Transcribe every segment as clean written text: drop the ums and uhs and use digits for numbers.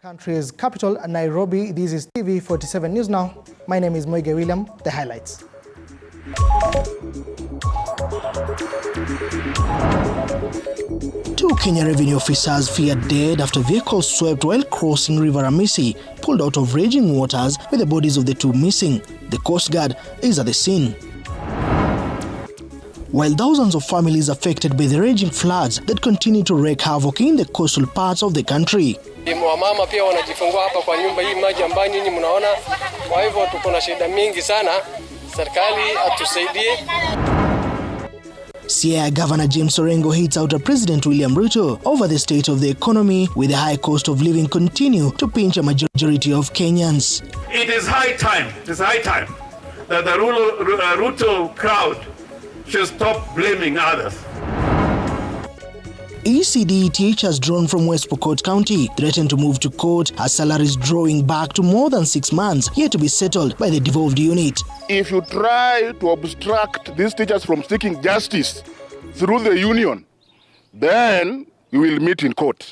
Country's capital, Nairobi. This is TV47 News Now. My name is Njue William. The highlights. Two Kenya revenue officers feared dead after vehicles swept while crossing River Ramisi pulled out of raging waters with the bodies of the two missing. The Coast Guard is at the scene. While thousands of families affected by the raging floods that continue to wreak havoc in the coastal parts of the country. Wamama pia wanajifungua hapa kwa nyumba hii maji ambayo nyinyi mnaona. Kwa hivyo tuko na shida mingi sana. Serikali atusaidie. Siaya Governor James Orengo hits out at President William Ruto over the state of the economy, with the high cost of living continue to pinch a majority of Kenyans. It is high time that the Ruto crowd should stop blaming others. ECD teachers drawn from West Pokot County threatened to move to court as salaries drawing back to more than 6 months yet to be settled by the devolved unit. If you try to obstruct these teachers from seeking justice through the union, then you will meet in court.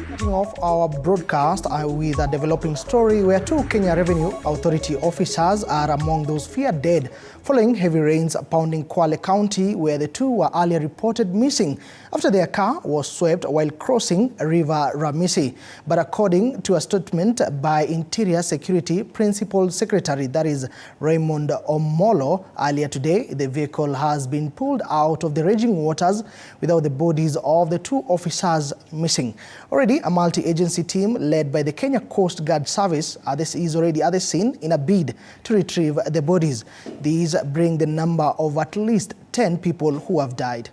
Starting off our broadcast with a developing story where two Kenya Revenue Authority officers are among those feared dead following heavy rains pounding Kwale County, where the two were earlier reported missing after their car was swept while crossing River Ramisi. But according to a statement by Interior Security Principal Secretary, that is Raymond Omolo, earlier today, the vehicle has been pulled out of the raging waters without the bodies of the two officers missing. Already, a multi-agency team led by the Kenya Coast Guard Service is already at the scene in a bid to retrieve the bodies. These bring the number of at least 10 people who have died.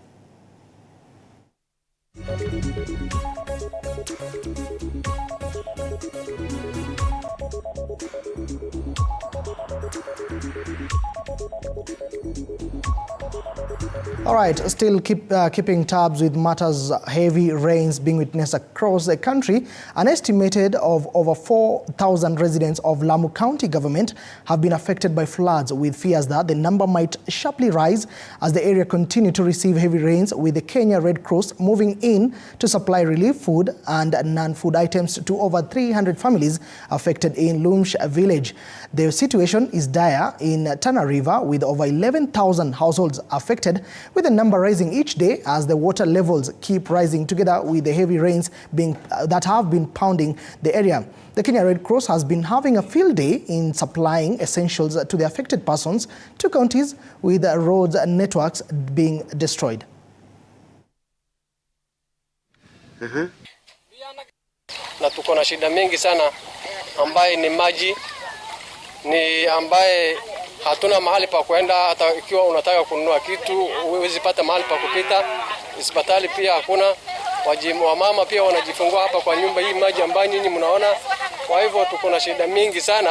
All right, still keeping tabs with matters, heavy rains being witnessed across the country. An estimated of over 4,000 residents of Lamu County government have been affected by floods, with fears that the number might sharply rise as the area continue to receive heavy rains, with the Kenya Red Cross moving in to supply relief food and non-food items to over 300 families affected in Lumsh village. The situation is dire in Tana River, with over 11,000 households affected, with the number rising each day as the water levels keep rising, together with the heavy rains that have been pounding the area. The Kenya Red Cross has been having a field day in supplying essentials to the affected persons, two counties with roads networks being destroyed. Na tuko na shida mingi sana ambaye ni maji, ni ambaye hatuna mahali pa kwenda. Hata ikiwa unataka kununua kitu huwezi pata mahali pa kupita. Hospitali pia hakuna. Wamama pia wanajifungua hapa kwa nyumba hii maji ambayo nyinyi mnaona. Kwa hivyo tuko na shida mingi sana.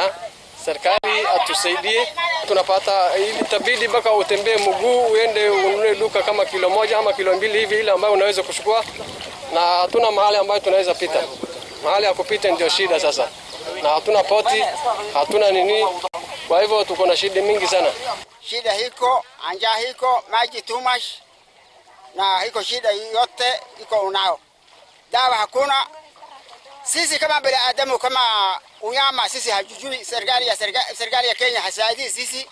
Serikali atusaidie. Tunapata ili tabidi mpaka utembee mguu uende ununue duka kama kilo moja ama kilo mbili hivi, ile ambayo unaweza kuchukua, na hatuna mahali ambayo tunaweza pita. Mahali ya kupita ndio shida sasa. Na hatuna poti, hatuna nini. Kwa hivyo tuko na shida mingi sana. Shida hiko, anja hiko, maji too much, na hiko shida yote iko unao. Dawa hakuna. Sisi kama binadamu, kama unyama, sisi hajujui serikali ya Kenya hasaidii sisi.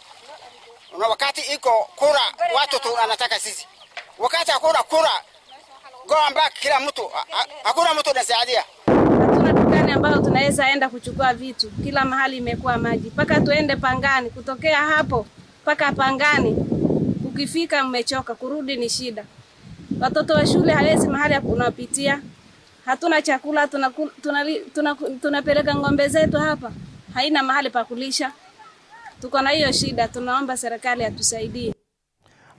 Na wakati iko kura watu tunataka sisi. Wakati hakuna kura, go back kila mtu, hakuna mtu anasaidia. Hatuna dukani ambayo tunaweza enda kuchukua vitu. Kila mahali imekuwa maji. Paka tuende Pangani, kutokea hapo paka Pangani. Ukifika mmechoka, kurudi ni shida. Watoto wa shule hawezi mahali ya kunapitia. Hatuna chakula, tunapeleka ng'ombe zetu hapa. Haina mahali pa kulisha. Tuko na hiyo shida, tunaomba serikali atusaidie.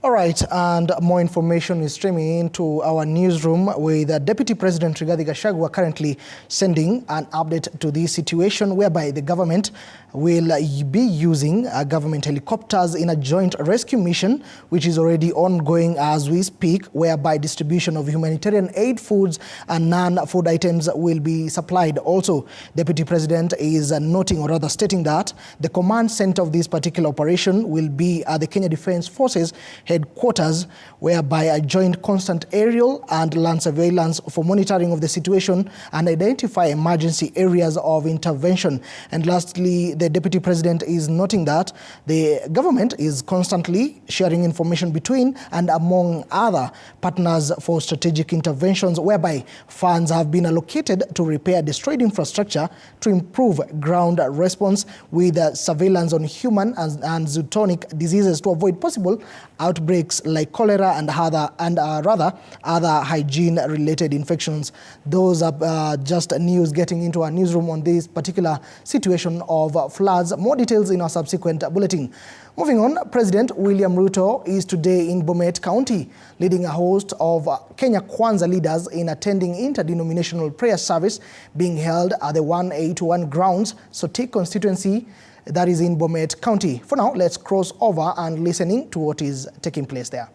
All right, and more information is streaming into our newsroom, with Deputy President Rigathi Gachagua currently sending an update to this situation, whereby the government will be using government helicopters in a joint rescue mission, which is already ongoing as we speak, whereby distribution of humanitarian aid, foods and non-food items will be supplied. Also, Deputy President is noting, or rather stating, that the command center of this particular operation will be the Kenya Defence Forces headquarters, whereby a joint constant aerial and land surveillance for monitoring of the situation and identify emergency areas of intervention. And lastly, the Deputy President is noting that the government is constantly sharing information between and among other partners for strategic interventions, whereby funds have been allocated to repair destroyed infrastructure, to improve ground response with surveillance on human and zootonic diseases to avoid possible outbreaks like cholera and other hygiene-related infections. Those are just news getting into our newsroom on this particular situation of floods. More details in our subsequent bulletin. Moving on, President William Ruto is today in Bomet County, leading a host of Kenya Kwanza leaders in attending interdenominational prayer service being held at the 181 grounds, Sotik constituency, that is in Bomet County. For now, let's cross over and listening to what is taking place there.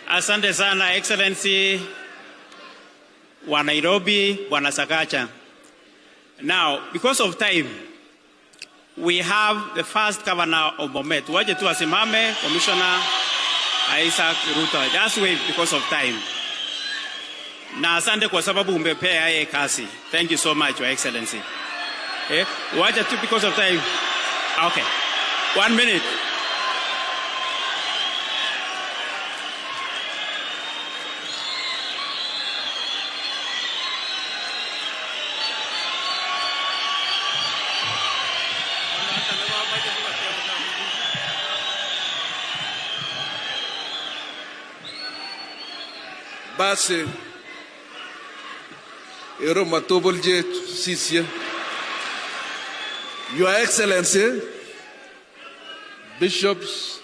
Asante sana, Excellency wa Nairobi, Bwana Sakacha. Now, because of time, we have the first governor of Bomet. Waje tu asimame, Commissioner Isaac Ruto. Just wait because of time. Na asante kwa sababu umepea yeye kasi. Thank you so much, Your Excellency. Okay? Waje tu because of time. Okay. 1 minute. Base ero matobulje sisya. Your Excellency, bishops,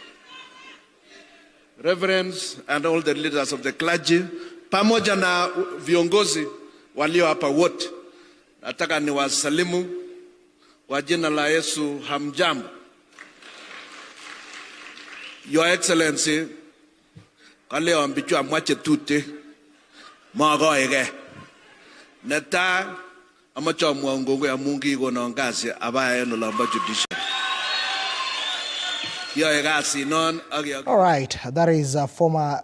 reverends, and all the leaders of the clergy, pamoja na viongozi walio hapa wote, nataka niwasalimu kwa jina la Yesu. Hamjambo. Your Excellency, kale ambichwa mwache tute magoege neta amacho mwangongo ya mungi go na ngazi abaye no lamba judiciary. All right, that is former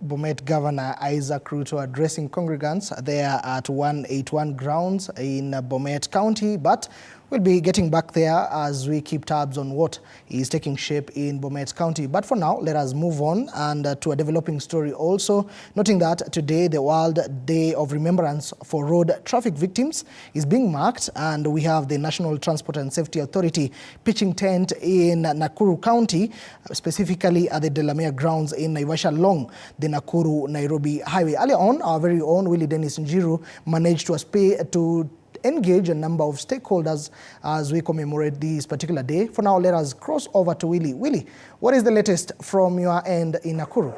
Bomet Governor Isaac Ruto addressing congregants there at 181 grounds in Bomet County, but we'll be getting back there as we keep tabs on what is taking shape in Bomet County. But for now, let us move on and to a developing story also, noting that today the World Day of Remembrance for Road Traffic Victims is being marked, and we have the National Transport and Safety Authority pitching tent in Nakuru County, specifically at the Delamere grounds in Naivasha along the Nakuru-Nairobi highway. Earlier on, our very own Willie Dennis Njue managed to engage a number of stakeholders as we commemorate this particular day. For now, let us cross over to Willie. Willie, what is the latest from your end in Nakuru?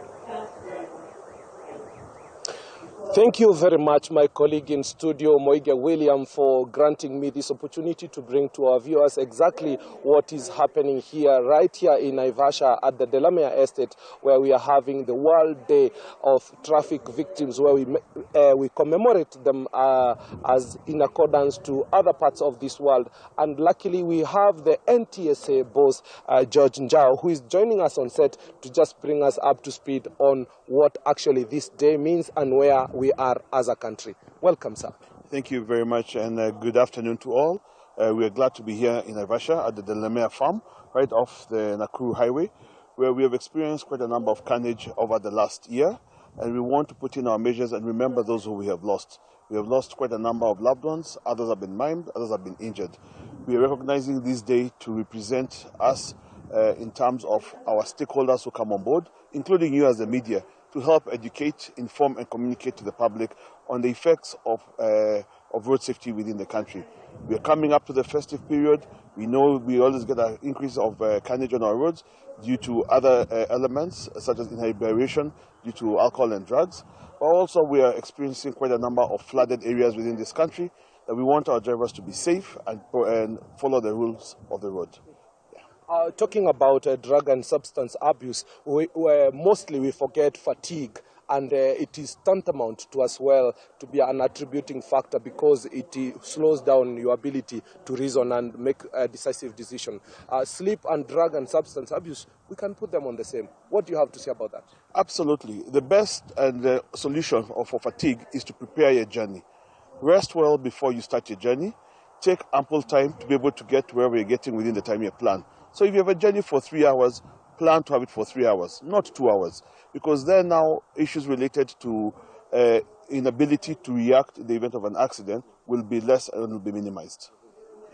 Thank you very much, my colleague in studio, Moiga William, for granting me this opportunity to bring to our viewers exactly what is happening here, right here in Naivasha at the Delamere Estate, where we are having the World Day of Traffic Victims, where we commemorate them as in accordance to other parts of this world. And luckily, we have the NTSA boss, George Njue, who is joining us on set to just bring us up to speed on what actually this day means and where we are as a country. Welcome, sir. Thank you very much, and good afternoon to all. We are glad to be here in Naivasha at the Delamere farm, right off the Nakuru highway, where we have experienced quite a number of carnage over the last year, and we want to put in our measures and remember those who we have lost. We have lost quite a number of loved ones, others have been maimed, others have been injured. We are recognizing this day to represent us in terms of our stakeholders who come on board, including you as the media, to help educate, inform, and communicate to the public on the effects of road safety within the country. We are coming up to the festive period. We know we always get an increase of carnage on our roads due to other elements, such as inebriation, due to alcohol and drugs. But also we are experiencing quite a number of flooded areas within this country that we want our drivers to be safe and follow the rules of the road. Talking about drug and substance abuse, mostly we forget fatigue, and it is tantamount to as well to be an attributing factor because it slows down your ability to reason and make a decisive decision. Sleep and drug and substance abuse, we can put them on the same. What do you have to say about that? Absolutely. The best and the solution for fatigue is to prepare your journey. Rest well before you start your journey. Take ample time to be able to get wherever you're getting within the time you plan. So if you have a journey for 3 hours, plan to have it for 3 hours, not 2 hours, because there are now issues related to inability to react in the event of an accident will be less and will be minimized.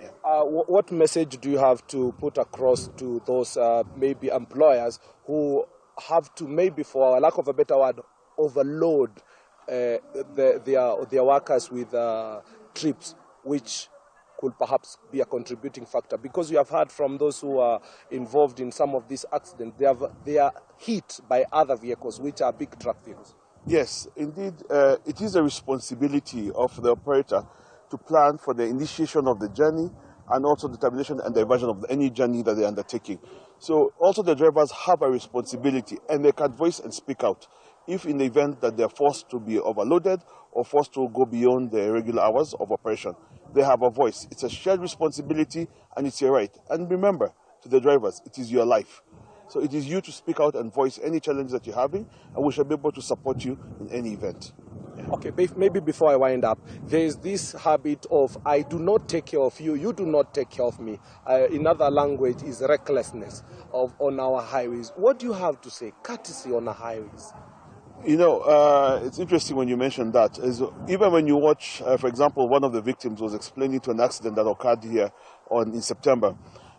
Yeah. What message do you have to put across to those maybe employers who have to, maybe for lack of a better word, overload their workers with trips, which could perhaps be a contributing factor? Because we have heard from those who are involved in some of these accidents, they are hit by other vehicles, which are big truck vehicles. Yes, indeed, it is a responsibility of the operator to plan for the initiation of the journey and also the termination and diversion of any journey that they're undertaking. So also the drivers have a responsibility, and they can voice and speak out if in the event that they're forced to be overloaded or forced to go beyond the regular hours of operation. They have a voice. It's a shared responsibility and it's your right. And remember, to the drivers, it is your life. So it is you to speak out and voice any challenge that you're having, and we shall be able to support you in any event. Okay, maybe before I wind up, there is this habit of I do not take care of you, you do not take care of me. In other language is recklessness on our highways. What do you have to say? Courtesy on our highways. You know, it's interesting when you mention that. Even when you watch, for example, one of the victims was explaining to an accident that occurred here in September.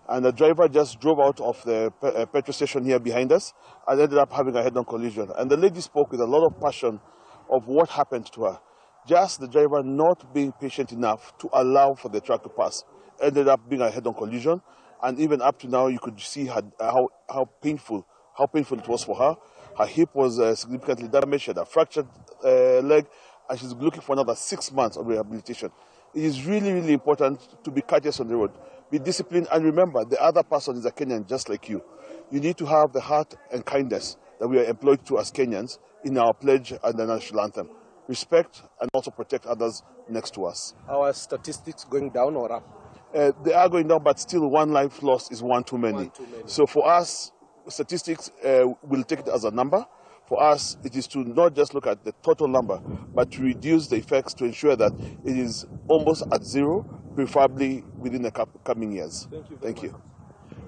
And the driver just drove out of the petrol station here behind us and ended up having a head-on collision. And the lady spoke with a lot of passion of what happened to her. Just the driver not being patient enough to allow for the truck to pass. Ended up being a head-on collision. And even up to now, you could see how painful it was for her. Her hip was significantly damaged, she had a fractured leg, and she's looking for another 6 months of rehabilitation. It is really, really important to be courteous on the road, be disciplined, and remember, the other person is a Kenyan just like you. You need to have the heart and kindness that we are employed to as Kenyans in our pledge and the national anthem. Respect and also protect others next to us. Our statistics going down or up? They are going down, but still one life lost is one too many. So for us, statistics will take it as a number. For us, it is to not just look at the total number, but to reduce the effects to ensure that it is almost at zero, preferably within the coming years. Thank you.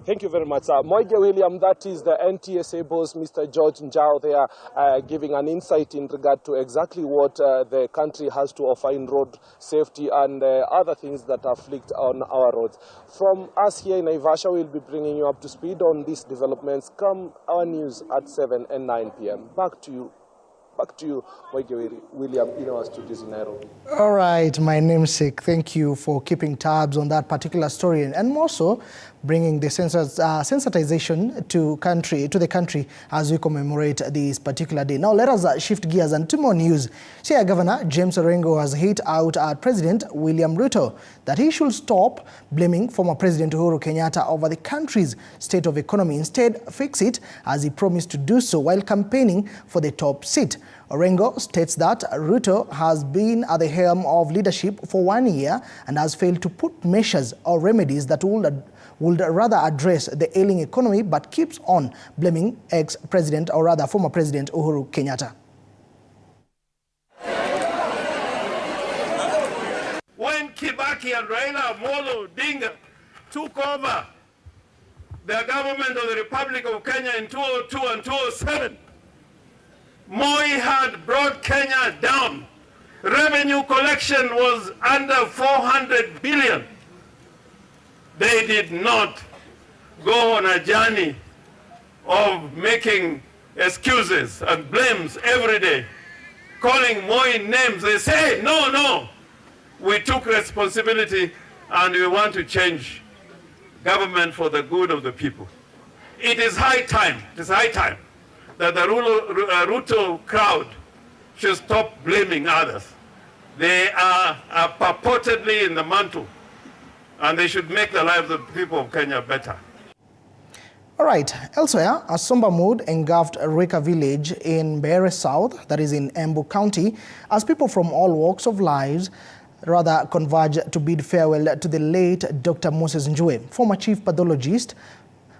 Thank you very much, sir. Njue William, that is the NTSA boss, Mr. George Njue, there giving an insight in regard to exactly what the country has to offer in road safety and other things that afflict on our roads. From us here in Naivasha, we'll be bringing you up to speed on these developments come our news at 7 and 9 p.m. Back to you, Njue William, in our studios in Nairobi. All right, my namesake, thank you for keeping tabs on that particular story and more so bringing the sensitization to the country as we commemorate this particular day. Now let us shift gears and to more news. Siaya Governor James Orengo has hit out at President William Ruto that he should stop blaming former President Uhuru Kenyatta over the country's state of economy. Instead, fix it, as he promised to do so while campaigning for the top seat. Orengo states that Ruto has been at the helm of leadership for 1 year and has failed to put measures or remedies that would rather address the ailing economy, but keeps on blaming ex-president, or rather former President Uhuru Kenyatta. When Kibaki and Raila Amolo Odinga took over the government of the Republic of Kenya in 2002 and 2007, Moi had brought Kenya down. Revenue collection was under 400 billion. They did not go on a journey of making excuses and blames every day, calling Moi names. They say, no, we took responsibility and we want to change government for the good of the people. It is high time that the Ruto crowd should stop blaming others. They are purportedly in the mantle, and they should make the lives of the people of Kenya better. All right, elsewhere, a somber mood engulfed Reka village in Mbeere South, that is in Embu County, as people from all walks of lives rather converge to bid farewell to the late Dr. Moses Njue, former chief pathologist.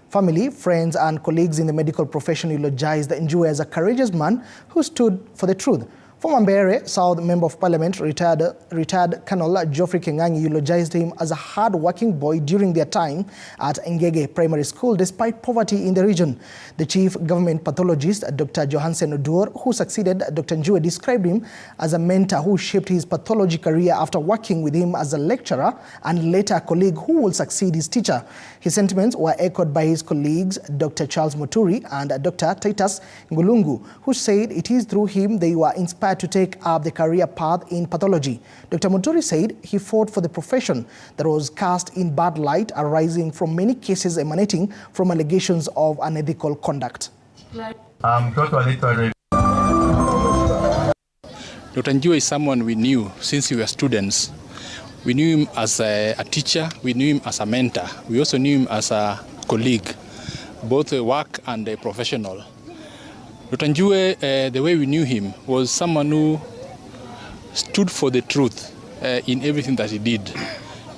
Family, friends and colleagues in the medical profession eulogized Njue as a courageous man who stood for the truth. Former Mbeere South Member of Parliament, retired Colonel Geoffrey Kengangi, eulogized him as a hard-working boy during their time at Njue Primary School, despite poverty in the region. The chief government pathologist, Dr. Johansen Odur, who succeeded Dr. Njue, described him as a mentor who shaped his pathology career after working with him as a lecturer and later a colleague who will succeed his teacher. His sentiments were echoed by his colleagues, Dr. Charles Muturi and Dr. Titus Ngulungu, who said it is through him they were inspired to take up the career path in pathology. Dr. Muturi said he fought for the profession that was cast in bad light, arising from many cases emanating from allegations of unethical conduct. Dr. Njue is someone we knew since we were students. We knew him as a teacher, we knew him as a mentor, we also knew him as a colleague, both a work and a professional. Dr. Njue, the way we knew him, was someone who stood for the truth in everything that he did.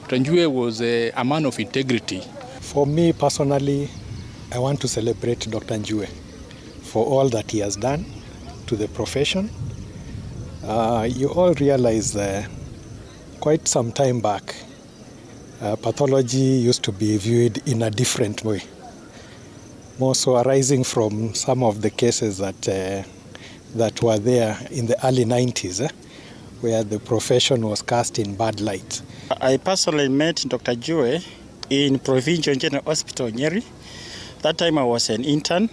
Dr. Njue was a man of integrity. For me personally, I want to celebrate Dr. Njue for all that he has done to the profession. You all realize quite some time back, pathology used to be viewed in a different way. More so arising from some of the cases that were there in the early 90s, where the profession was cast in bad light. I personally met Dr. Njue in Provincial General Hospital, Nyeri. That time I was an intern,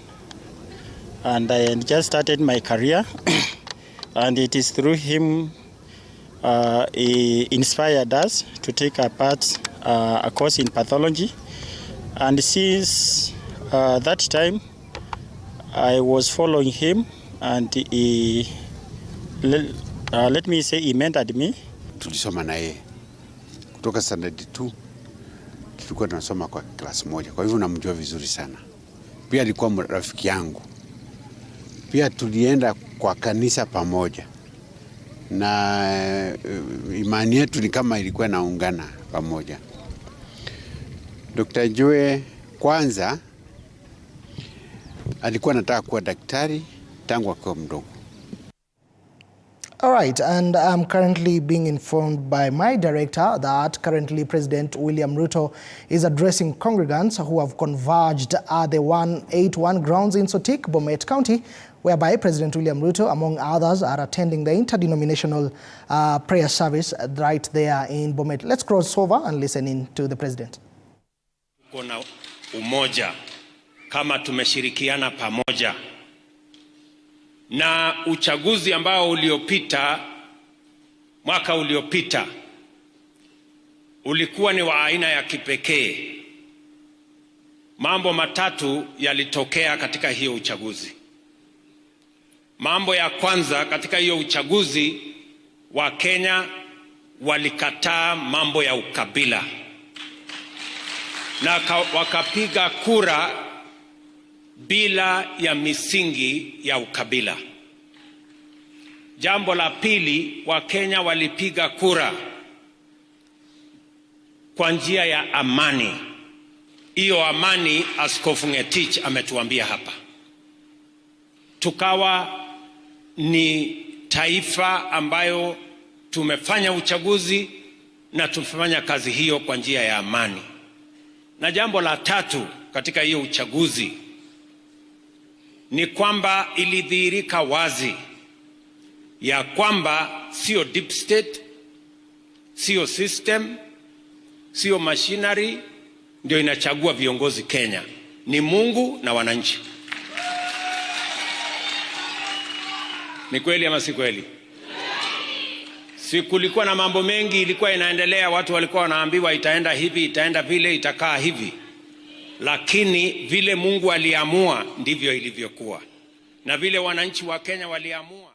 and I just started my career. And it is through him he inspired us to take a course in pathology. And since that time, I was following him, and he, let me say, he mentored me. Tulisoma na yeye kutoka standard 2, tulikuwa tunasoma kwa class moja, kwa hivyo namjua vizuri sana. Pia alikuwa rafiki yangu. Pia tulienda kwa kanisa pamoja, na imani yetu ni kama ilikuwa naungana pamoja. Dr. Njue kwanza alikuwa anataka kuwa daktari tangu akiwa mdogo. All right, and I'm currently being informed by my director that currently President William Ruto is addressing congregants who have converged at the 181 grounds in Sotik, Bomet County, whereby President William Ruto, among others, are attending the interdenominational prayer service right there in Bomet. Let's cross over and listen in to the President. Kuna umoja kama tumeshirikiana pamoja. Na uchaguzi ambao uliopita, mwaka uliopita, ulikuwa ni wa aina ya kipekee. Mambo matatu yalitokea katika hiyo uchaguzi. Mambo ya kwanza, katika hiyo uchaguzi, wa Kenya walikataa mambo ya ukabila, na wakapiga kura bila ya misingi ya ukabila. Jambo la pili, Wakenya walipiga kura kwa njia ya amani. Hiyo amani Askofu Ngetich ametuambia hapa. Tukawa ni taifa ambayo tumefanya uchaguzi na tumefanya kazi hiyo kwa njia ya amani. Na jambo la tatu katika hiyo uchaguzi ni kwamba ilidhihirika wazi ya kwamba sio deep state, sio system, sio machinery ndio inachagua viongozi Kenya. Ni Mungu na wananchi. Ni kweli ama si kweli? Si kulikuwa na mambo mengi ilikuwa inaendelea, watu walikuwa wanaambiwa itaenda hivi, itaenda vile, itakaa hivi. Lakini vile Mungu aliamua ndivyo ilivyokuwa. Na vile wananchi wa Kenya waliamua.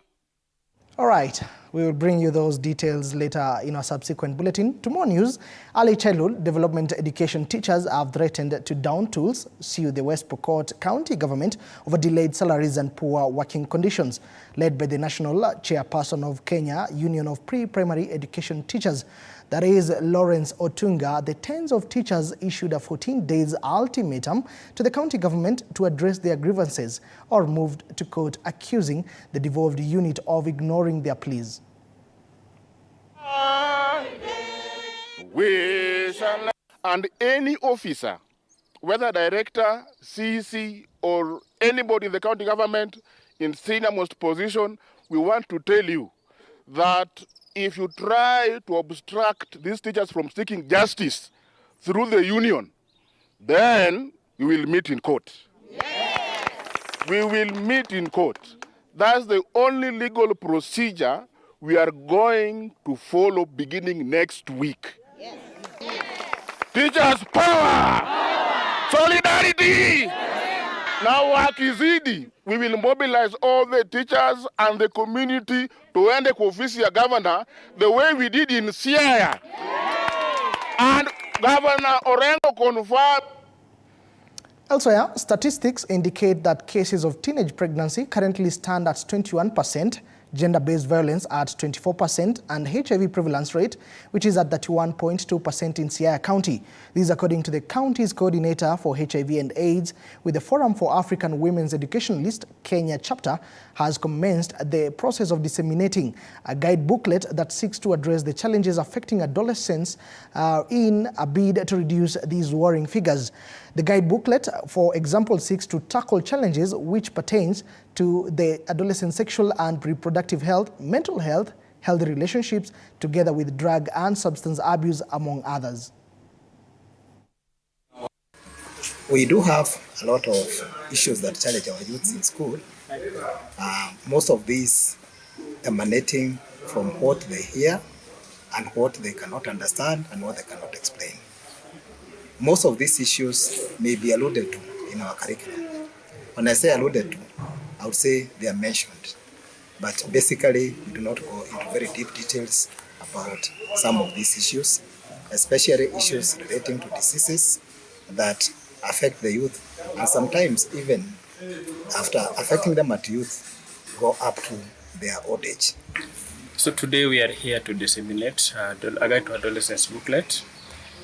All right, we will bring you those details later in our subsequent bulletin. To more news, early childhood development education teachers have threatened to down tools sue the West Pokot County government over delayed salaries and poor working conditions. Led by the national chairperson of Kenya Union of Pre-Primary Education Teachers, that is Lawrence Otunga, the tens of teachers issued a 14-day ultimatum to the county government to address their grievances or moved to court accusing the devolved unit of ignoring their pleas. And any officer, whether director, CC, or anybody in the county government in senior-most position, we want to tell you that if you try to obstruct these teachers from seeking justice through the union, then you will meet in court. Yes. We will meet in court. That's the only legal procedure we are going to follow beginning next week. Yes. Yes. Teachers power! Solidarity! Now wakizidi, we will mobilize all the teachers and the community to end the office of governor the way we did in Siaya. And Governor Orengo confirmed. Elsewhere, statistics indicate that cases of teenage pregnancy currently stand at 21%, gender-based violence at 24%, and HIV prevalence rate, which is at 31.2% in Siaya County. This according to the county's coordinator for HIV and AIDS, with the Forum for African Women's Educationalists Kenya chapter has commenced the process of disseminating a guide booklet that seeks to address the challenges affecting adolescents in a bid to reduce these worrying figures. The guide booklet, for example, seeks to tackle challenges which pertains to the adolescent sexual and reproductive health, mental health, healthy relationships, together with drug and substance abuse, among others. We do have a lot of issues that challenge our youths in school. Most of these emanating from what they hear and what they cannot understand and what they cannot explain. Most of these issues may be alluded to in our curriculum. When I say alluded to, I would say they are mentioned. But basically, we do not go into very deep details about some of these issues, especially issues relating to diseases that affect the youth, and sometimes even after affecting them at youth, go up to their old age. So today we are here to disseminate a guide to adolescents booklet.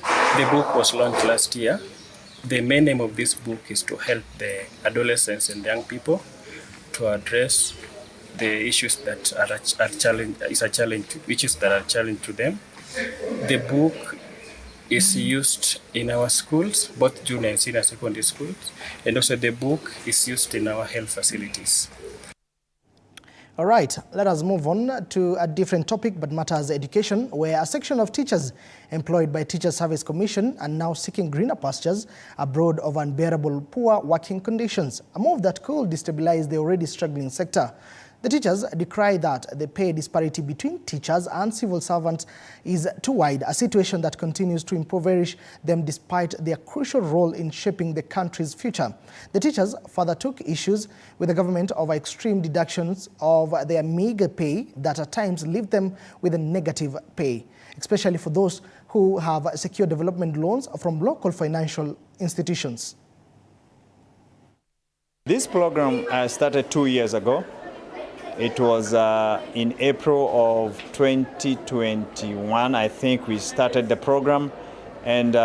The book was launched last year. The main aim of this book is to help the adolescents and young people to address the issues that are a challenge to them. The book is used in our schools, both junior and senior secondary schools, and also the book is used in our health facilities. All right, let us move on to a different topic, but matters education, where a section of teachers employed by Teacher Service Commission are now seeking greener pastures abroad of unbearable poor working conditions, a move that could destabilize the already struggling sector. The teachers decry that the pay disparity between teachers and civil servants is too wide, a situation that continues to impoverish them despite their crucial role in shaping the country's future. The teachers further took issues with the government over extreme deductions of their meager pay that at times leave them with a negative pay, especially for those who have secured development loans from local financial institutions. This program started 2 years ago. It was in April of 2021, I think we started the program, and